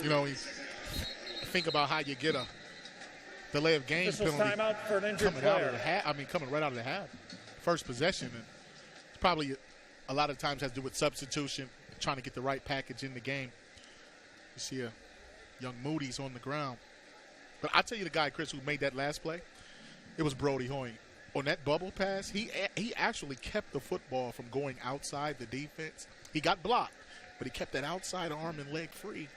You know, think about how you get a delay of game penalty timeout for an injured coming player. out of the half. I mean, coming right out of the half. First possession. And it's probably a lot of times has to do with substitution, trying to get the right package in the game. You see a young Moody's on the ground. But I tell you the guy, Chris, who made that last play, it was Brody Hoying. On that bubble pass, he actually kept the football from going outside the defense. He got blocked, but he kept that outside arm and leg free.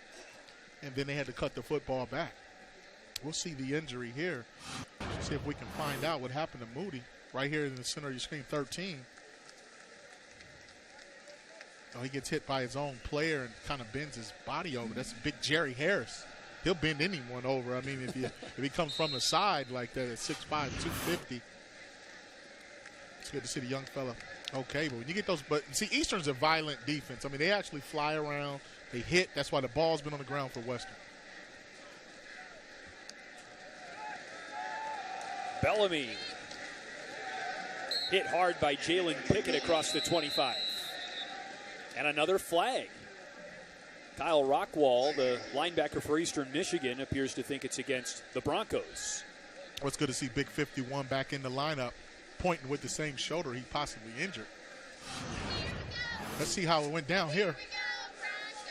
And then they had to cut the football back. We'll see the injury here. See if we can find out what happened to Moody. Right here in the center of your screen, 13. Oh, he gets hit by his own player and kind of bends his body over. That's big Jerry Harris. He'll bend anyone over. I mean, if he comes from the side like that at 6'5", 250. It's good to see the young fella. Okay, but when you get those, but see, Eastern's a violent defense. I mean, they actually fly around. They hit. That's why the ball's been on the ground for Western. Bellamy hit hard by Jalen Pickett across the 25. And another flag. Kyle Rockwall, the linebacker for Eastern Michigan, appears to think it's against the Broncos. Well, it's good to see Big 51 back in the lineup, pointing with the same shoulder he possibly injured. Let's see how it went down here.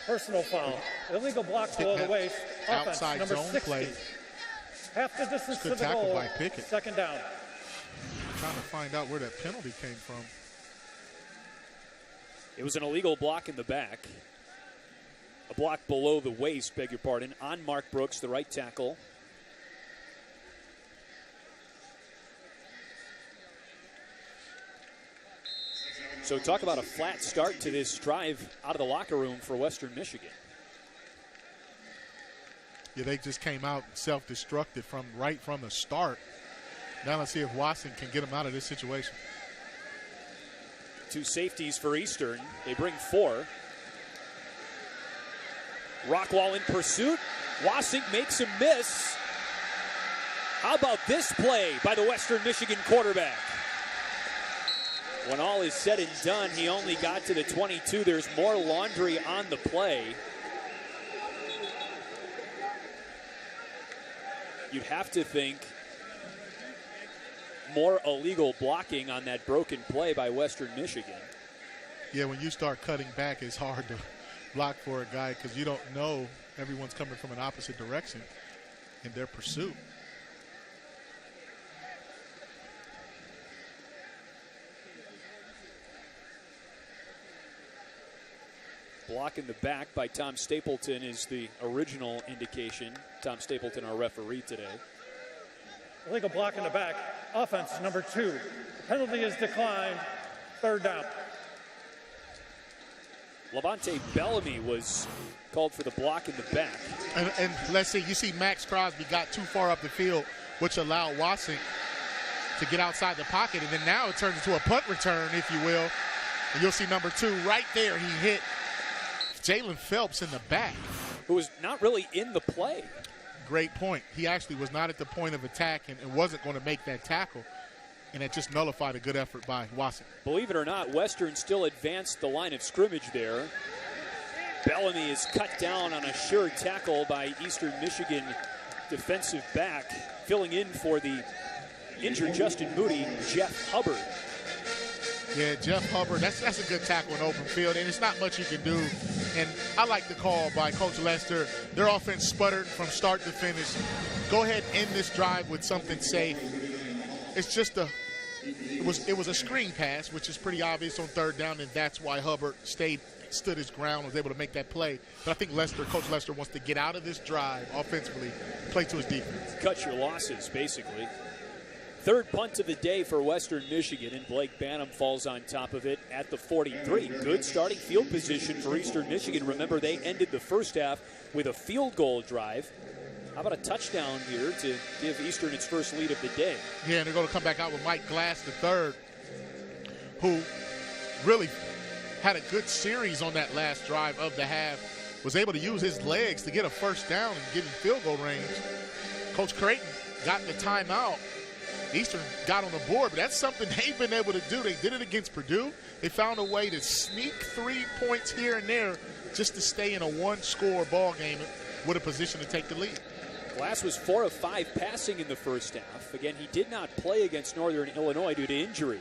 Personal foul. Illegal block below the waist. Offense, outside number zone 60. play. Half the distance to Good the tackle goal. by Pickett. Second down. Trying to find out where that penalty came from. It was an illegal block in the back. A block below the waist, beg your pardon, on Mark Brooks, the right tackle. So talk about a flat start to this drive out of the locker room for Western Michigan. Yeah, they just came out self-destructed from the start. Now let's see if Watson can get them out of this situation. Two safeties for Eastern. They bring four. Rockwall in pursuit. Wasink makes him miss. How about this play by the Western Michigan quarterback? When all is said and done, he only got to the 22. There's more laundry on the play. You'd have to think more illegal blocking on that broken play by Western Michigan. Yeah, when you start cutting back, it's hard to block for a guy because you don't know everyone's coming from an opposite direction in their pursuit. Block in the back by Tom Stapleton is the original indication. Tom Stapleton, our referee today. Illegal block in the back. Offense, number 2. The penalty is declined. Third down. Levante Bellamy was called for the block in the back. And let's see, you see Max Crosby got too far up the field, which allowed Watson to get outside the pocket. And then now it turns into a punt return, if you will. And you'll see number 2 right there. He hit Jalen Phelps in the back. Who was not really in the play. Great point. He actually was not at the point of attack and wasn't going to make that tackle. And it just nullified a good effort by Watson. Believe it or not, Western still advanced the line of scrimmage there. Bellamy is cut down on a sure tackle by Eastern Michigan defensive back. Filling in for the injured Justin Moody, Jeff Hubbard. Yeah, Jeff Hubbard, that's a good tackle in open field, and it's not much you can do. And I like the call by Coach Lester. Their offense sputtered from start to finish. Go ahead and end this drive with something safe. It's just it was a screen pass, which is pretty obvious on third down, and that's why Hubbard stood his ground, was able to make that play. But I think Coach Lester wants to get out of this drive offensively, play to his defense. Cut your losses, basically. Third punt of the day for Western Michigan, and Blake Banham falls on top of it at the 43. Good starting field position for Eastern Michigan. Remember, they ended the first half with a field goal drive. How about a touchdown here to give Eastern its first lead of the day? Yeah, and they're going to come back out with Mike Glass III, who really had a good series on that last drive of the half, was able to use his legs to get a first down and get in field goal range. Coach Creighton got the timeout Eastern got on the board, but that's something they've been able to do. They did it against Purdue. They found a way to sneak 3 points here and there just to stay in a one-score ball game with a position to take the lead. Glass was 4 of 5 passing in the first half. Again, he did not play against Northern Illinois due to injury.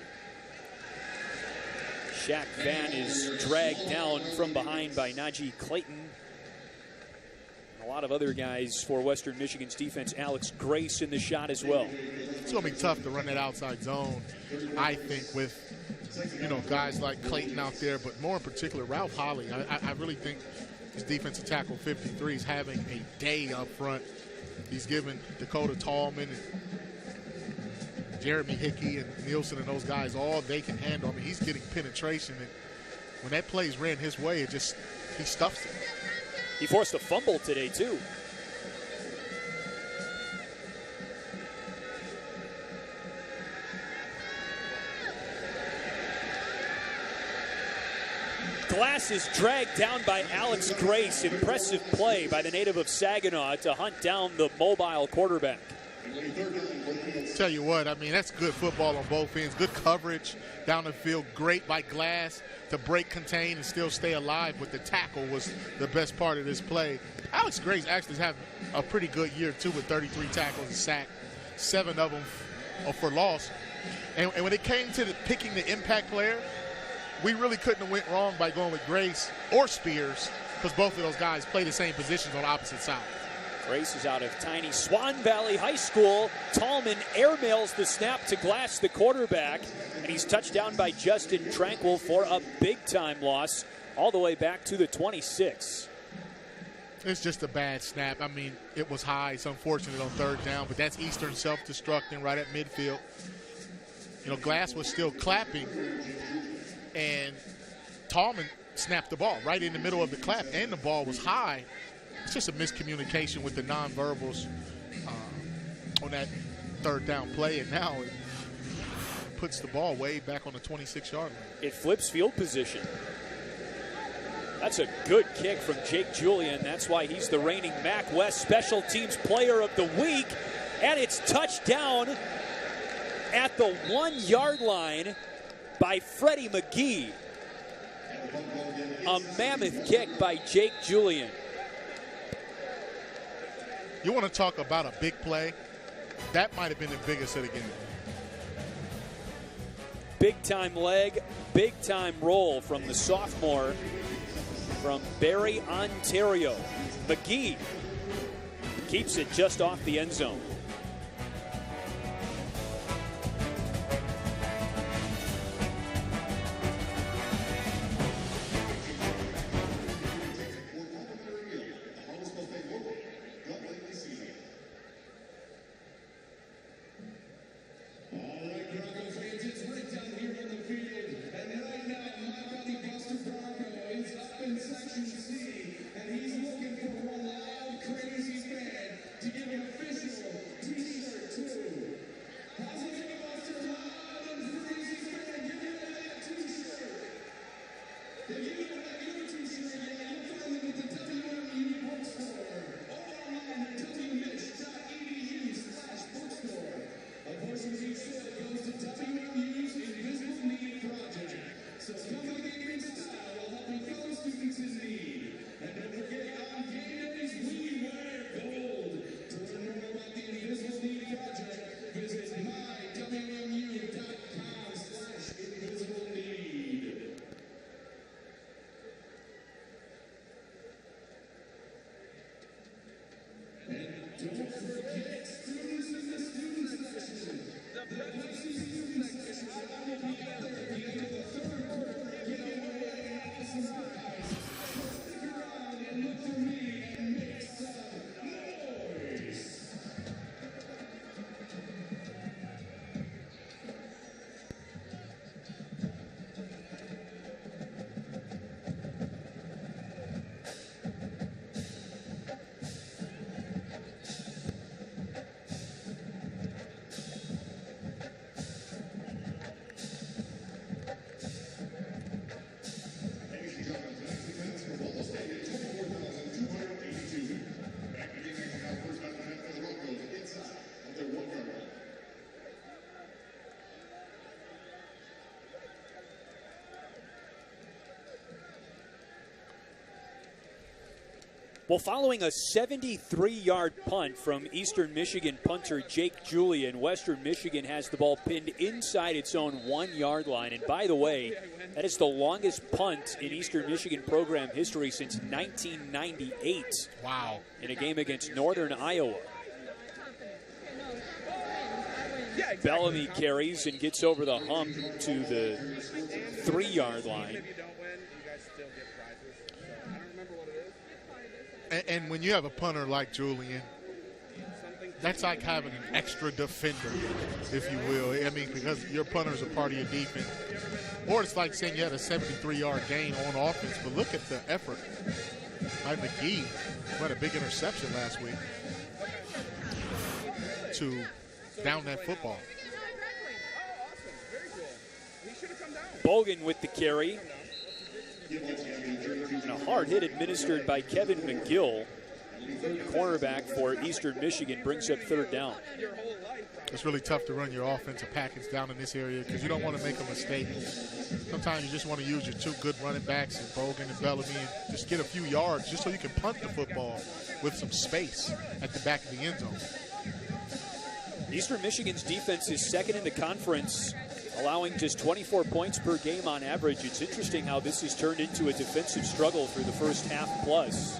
Shaq Van is dragged down from behind by Najee Clayton. A lot of other guys for Western Michigan's defense. Alex Grace in the shot as well. It's going to be tough to run that outside zone, I think, with guys like Clayton out there, but more in particular, Ralph Holley. I really think his defensive tackle 53 is having a day up front. He's given Dakota Tallman and Jeremy Hickey and Nielsen and those guys all they can handle. I mean, he's getting penetration, and when that play's ran his way, he stuffs it. He forced a fumble today, too. Glass is dragged down by Alex Grace. Impressive play by the native of Saginaw to hunt down the mobile quarterback. Tell you what, I mean, that's good football on both ends. Good coverage down the field. Great by Glass to break, contain, and still stay alive. But the tackle was the best part of this play. Alex Grace actually is having a pretty good year, too, with 33 tackles and sacks, 7 of them for loss. And when it came to picking the impact player, we really couldn't have went wrong by going with Grace or Spears, because both of those guys play the same positions on opposite sides. Grace is out of tiny Swan Valley High School. Tallman airmails the snap to Glass, the quarterback, and he's touched down by Justin Tranquil for a big-time loss all the way back to the 26. It's just a bad snap. I mean, it was high. It's unfortunate on third down, but that's Eastern self-destructing right at midfield. Glass was still clapping, and Tallman snapped the ball right in the middle of the clap, and the ball was high. It's just a miscommunication with the nonverbals on that third down play, and now it puts the ball way back on the 26-yard line. It flips field position. That's a good kick from Jake Julian. That's why he's the reigning MAC West Special Teams Player of the Week. And it's touchdown at the 1-yard line by Freddie McGee. A mammoth kick by Jake Julian. You want to talk about a big play? That might have been the biggest of the game. Big-time leg, big-time roll from the sophomore from Barrie, Ontario. McGee keeps it just off the end zone. Well, following a 73-yard punt from Eastern Michigan punter Jake Julian, Western Michigan has the ball pinned inside its own 1-yard line. And by the way, that is the longest punt in Eastern Michigan program history since 1998. Wow. In a game against Northern Iowa. Bellamy carries and gets over the hump to the 3-yard line. And when you have a punter like Julian, that's like having an extra defender, if you will. I mean, because your punter is a part of your defense. Or it's like saying you had a 73-yard gain on offense, but look at the effort by McGee, who had a big interception last week, to down that football. Bogan with the carry. And a hard hit administered by Kevin McGill. The cornerback for Eastern Michigan brings up 3rd down. It's really tough to run your offensive package down in this area because you don't want to make a mistake. Sometimes you just want to use your 2 good running backs, and Bogan and Bellamy, and just get a few yards just so you can punt the football with some space at the back of the end zone. Eastern Michigan's defense is 2nd in the conference, allowing just 24 points per game on average. It's interesting how this has turned into a defensive struggle through the first half plus.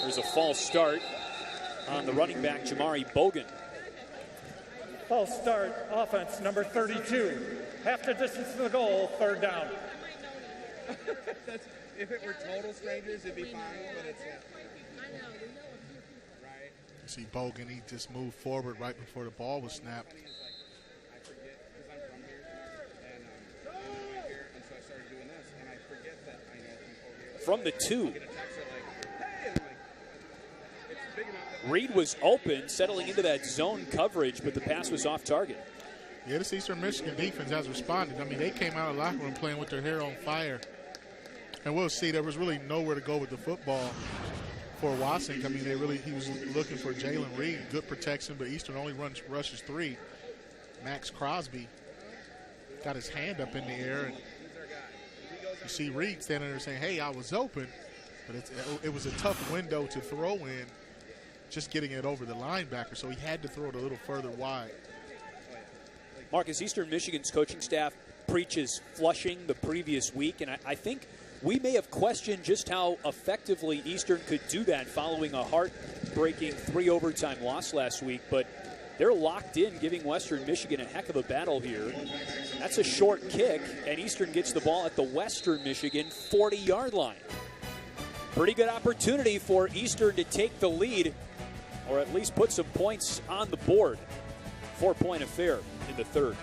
There's a false start on the running back, Jamari Bogan. False start, offense number 32. Half the distance to the goal, 3rd down. If it were total strangers, it'd be fine, but it's not. You see Bogan, he just moved forward right before the ball was snapped. I forget, because I'm from here, and I live here, and so I started doing this, and I forget that I know people here. From the 2. I'll get a text like, hey, and I'm like, it's big enough that Reed was open, settling into that zone coverage, but the pass was off target. Yeah, this Eastern Michigan defense has responded. I mean, they came out of the locker room playing with their hair on fire. And we'll see, there was really nowhere to go with the football for Wasink. I mean, he was looking for Jalen Reed, good protection, but Eastern only rushes 3. Max Crosby got his hand up in the air, and you see Reed standing there saying, hey, I was open, but it was a tough window to throw in, just getting it over the linebacker, so he had to throw it a little further wide. Marcus, Eastern Michigan's coaching staff preaches flushing the previous week, and I think we may have questioned just how effectively Eastern could do that following a heartbreaking 3-overtime loss last week, but they're locked in, giving Western Michigan a heck of a battle here. That's a short kick, and Eastern gets the ball at the Western Michigan 40-yard line. Pretty good opportunity for Eastern to take the lead, or at least put some points on the board. 4-point affair in the 3rd.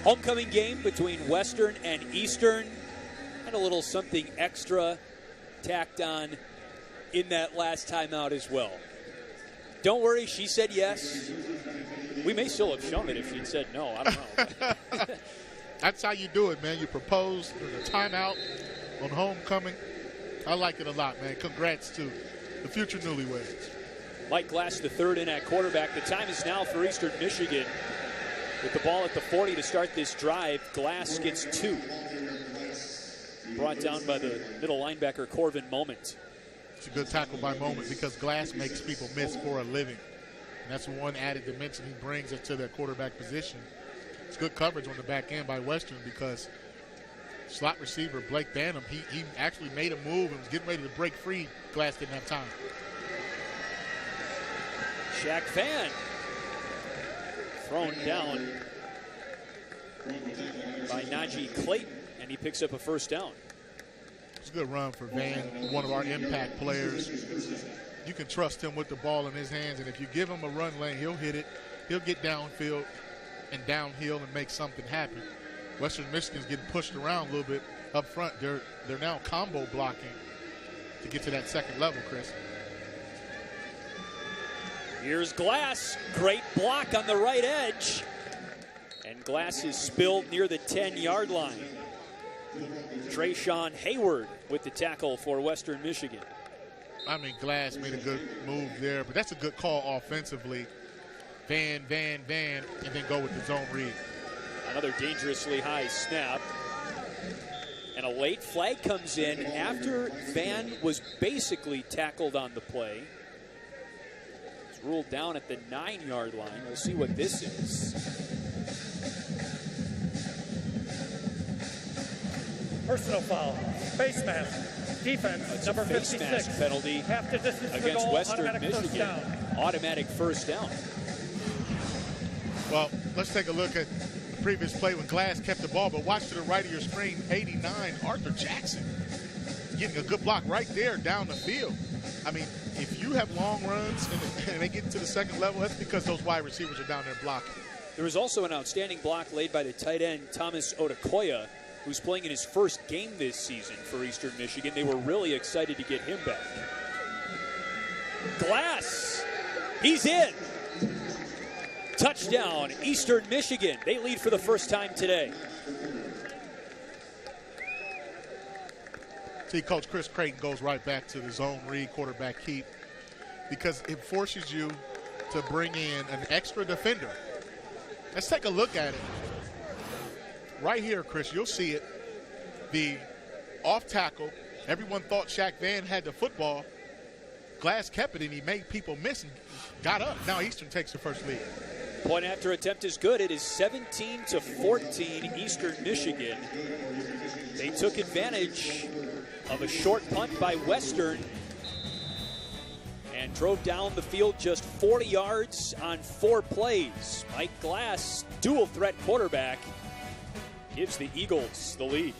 Homecoming game between Western and Eastern. And a little something extra tacked on in that last timeout as well. Don't worry, she said yes. We may still have shown it if she'd said no. I don't know. That's how you do it, man. You propose in a timeout on homecoming. I like it a lot, man. Congrats to the future newlyweds. Mike Glass, the third in at quarterback. The time is now for Eastern Michigan. With the ball at the 40 to start this drive, Glass gets 2. Brought down by the middle linebacker, Corvin Moment. It's a good tackle by Moment because Glass makes people miss for a living. And that's one added dimension he brings into their quarterback position. It's good coverage on the back end by Western because slot receiver Blake Banham, he actually made a move and was getting ready to break free. Glass didn't have time. Shaq Fan thrown down by Najee Clayton, and he picks up a first down. It's a good run for Van, one of our impact players. You can trust him with the ball in his hands, and if you give him a run lane, he'll hit it. He'll get downfield and downhill and make something happen. Western Michigan's getting pushed around a little bit up front. They're now combo blocking to get to that second level, Chris. Here's Glass. Great block on the right edge. And Glass is spilled near the 10-yard line. Trayshawn Hayward with the tackle for Western Michigan. I mean, Glass made a good move there, but that's a good call offensively. Van, and then go with the zone read. Another dangerously high snap. And a late flag comes in after Van was basically tackled on the play. It's ruled down at the 9-yard line. We'll see what this is. Personal foul. Face mask. Defense, That's number a face 56. mask penalty Half the distance to the against goal, Western automatic first Michigan. down. Automatic first down. Well, let's take a look at the previous play when Glass kept the ball, but watch to the right of your screen, 89, Arthur Jackson. Getting a good block right there down the field. I mean, if you have long runs and they get to the second level, that's because those wide receivers are down there blocking. There was also an outstanding block laid by the tight end, Thomas Odukoya, who's playing in his first game this season for Eastern Michigan. They were really excited to get him back. Glass, he's in. Touchdown, Eastern Michigan. They lead for the first time today. See, Coach Chris Creighton goes right back to the zone read, quarterback keep, because it forces you to bring in an extra defender. Let's take a look at it. Right here, Chris, you'll see it. The off tackle, everyone thought Shaq Van had the football. Glass kept it, and he made people miss and got up. Now Eastern takes the first lead. Point after attempt is good. It is 17-14 Eastern Michigan. They took advantage of a short punt by Western and drove down the field just 40 yards on 4 plays. Mike Glass, dual threat quarterback, gives the Eagles the lead.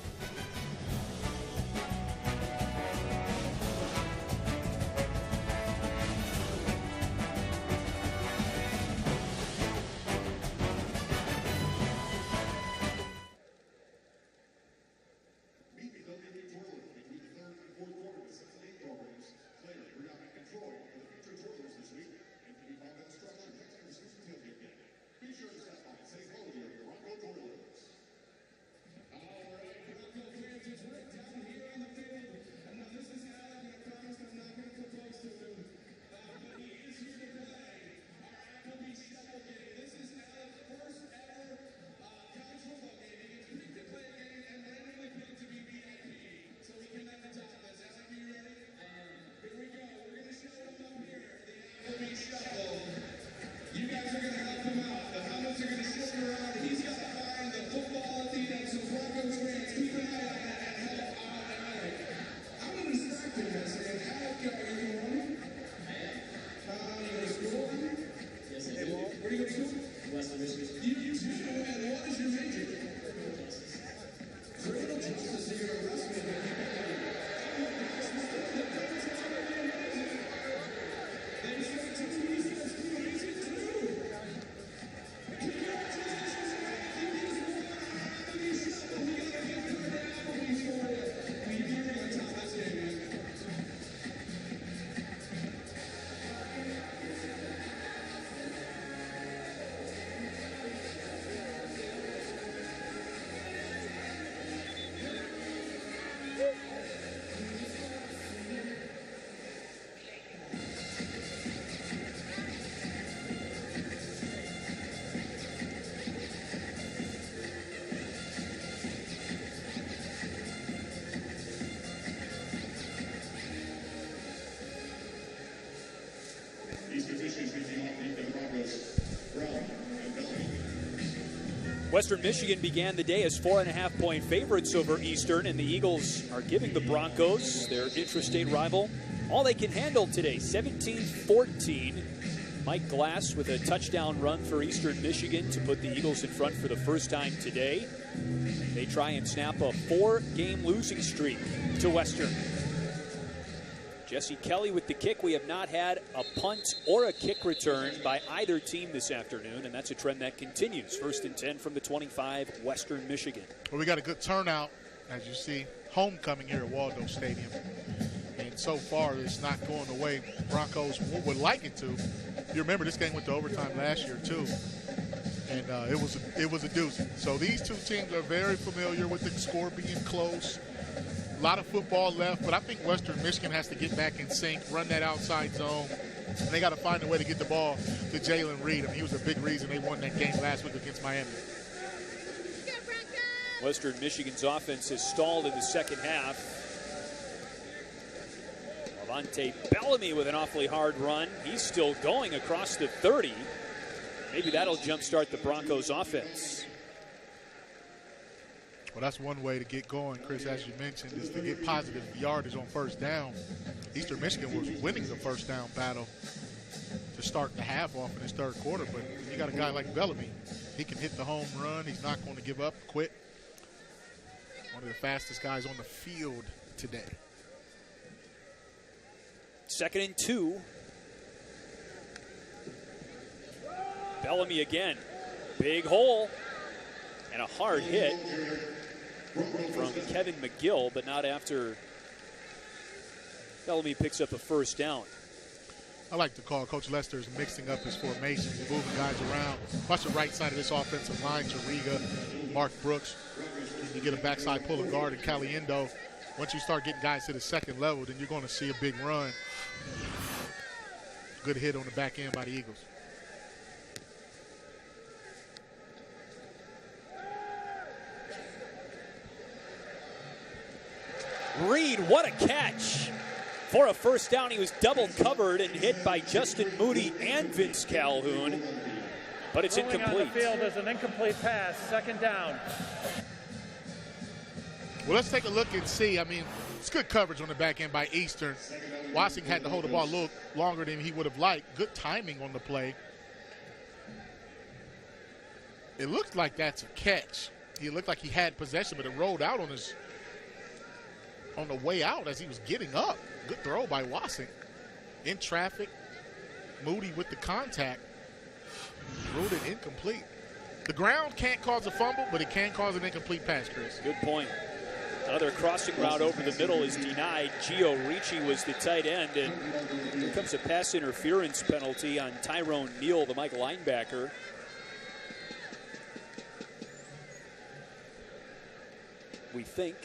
Western Michigan began the day as 4.5-point favorites over Eastern, and the Eagles are giving the Broncos, their intrastate rival, all they can handle today, 17-14. Mike Glass with a touchdown run for Eastern Michigan to put the Eagles in front for the first time today. They try and snap a 4-game losing streak to Western. Jesse Kelly with the kick. We have not had a punt or a kick return by either team this afternoon, and that's a trend that continues. 1st and 10 from the 25, Western Michigan. Well, we got a good turnout, as you see. Homecoming here at Waldo Stadium. And so far, it's not going the way Broncos would like it to. You remember this game went to overtime last year, too. And it was a doozy. So these two teams are very familiar with the score being close. A lot of football left, but I think Western Michigan has to get back in sync, run that outside zone, and they got to find a way to get the ball to Jalen Reed. I mean, he was a big reason they won that game last week against Miami. Western Michigan's offense has stalled in the second half. Avante Bellamy with an awfully hard run. He's still going across the 30. Maybe that'll jumpstart the Broncos' offense. Well, that's one way to get going, Chris, as you mentioned, is to get positive yardage on first down. Eastern Michigan was winning the first down battle to start the half off in his third quarter, but you got a guy like Bellamy. He can hit the home run. He's not going to give up, quit. One of the fastest guys on the field today. 2nd and 2. Bellamy again. Big hole. And a hard hit from Kevin McGill, but not after Bellamy picks up a first down. I like to call Coach Lester is mixing up his formation, moving guys around. Watch the right side of this offensive line, Chariga, Mark Brooks. You get a backside pull of guard in Caliendo. Once you start getting guys to the second level, then you're going to see a big run. Good hit on the back end by the Eagles. Reed, what a catch. For a first down, he was double covered and hit by Justin Moody and Vince Calhoun. But it's Rolling incomplete. on the field is an incomplete pass. 2nd down. Well, let's take a look and see. I mean, it's good coverage on the back end by Eastern. Wassink had to hold the ball a little longer than he would have liked. Good timing on the play. It looked like that's a catch. He looked like he had possession, but it rolled out on the way out as he was getting up. Good throw by Wassink. In traffic, Moody with the contact. Ruled it incomplete. The ground can't cause a fumble, but it can cause an incomplete pass, Chris. Good point. Another crossing route over the middle is denied. Gio Ricci was the tight end, and here comes a pass interference penalty on Tyrone Neal, the Mike linebacker. We think.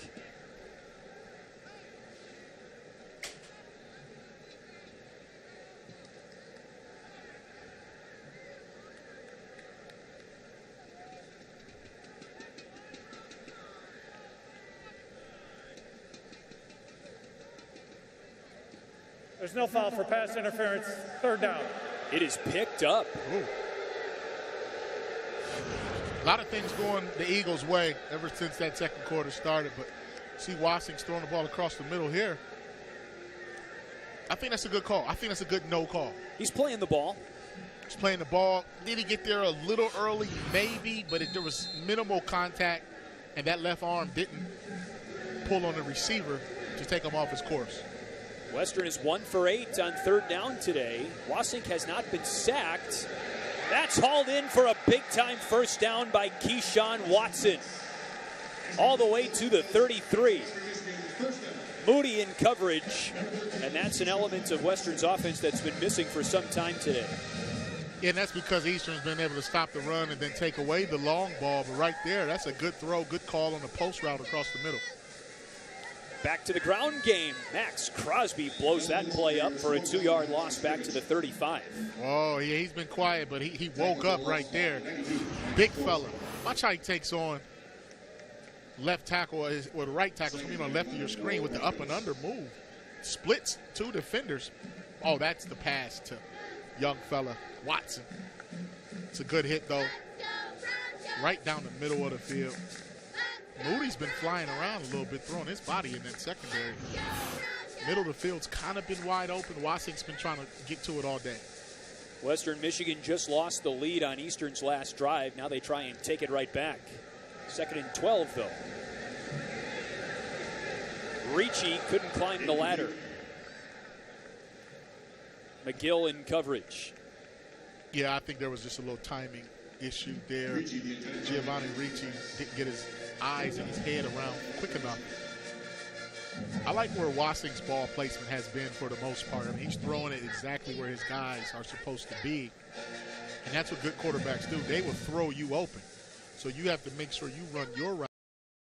There's no foul for pass interference. 3rd down. It is picked up. Ooh. A lot of things going the Eagles' way ever since that second quarter started, but see Wassink's throwing the ball across the middle here. I think that's a good call. I think that's a good no call. He's playing the ball. He's playing the ball. Did he get there a little early? Maybe, but there was minimal contact, and that left arm didn't pull on the receiver to take him off his course. Western is 1 for 8 on 3rd down today. Wassink has not been sacked. That's hauled in for a big-time first down by Keyshawn Watson. All the way to the 33. Moody in coverage, and that's an element of Western's offense that's been missing for some time today. Yeah, and that's because Eastern's been able to stop the run and then take away the long ball. But right there, that's a good throw, good call on the post route across the middle. Back to the ground game. Max Crosby blows that play up for a 2-yard loss back to the 35. Oh, yeah, he's been quiet, but he woke up right there. Big fella. Watch how he takes on left tackle, or the right tackle, so on left of your screen with the up and under move. Splits 2 defenders. Oh, that's the pass to young fella Watson. It's a good hit, though. right down the middle of the field. Moody's been flying around a little bit, throwing his body in that secondary. Middle of the field's kind of been wide open. Wassing's been trying to get to it all day. Western Michigan just lost the lead on Eastern's last drive. Now they try and take it right back. 2nd and 12, though. Ricci couldn't climb the ladder. McGill in coverage. Yeah, I think there was just a little timing issue there. Giovanni Ricci didn't get his eyes and his head around quick enough. I like where Wassing's ball placement has been for the most part. I mean, he's throwing it exactly where his guys are supposed to be. And that's what good quarterbacks do. They will throw you open. So you have to make sure you run your route.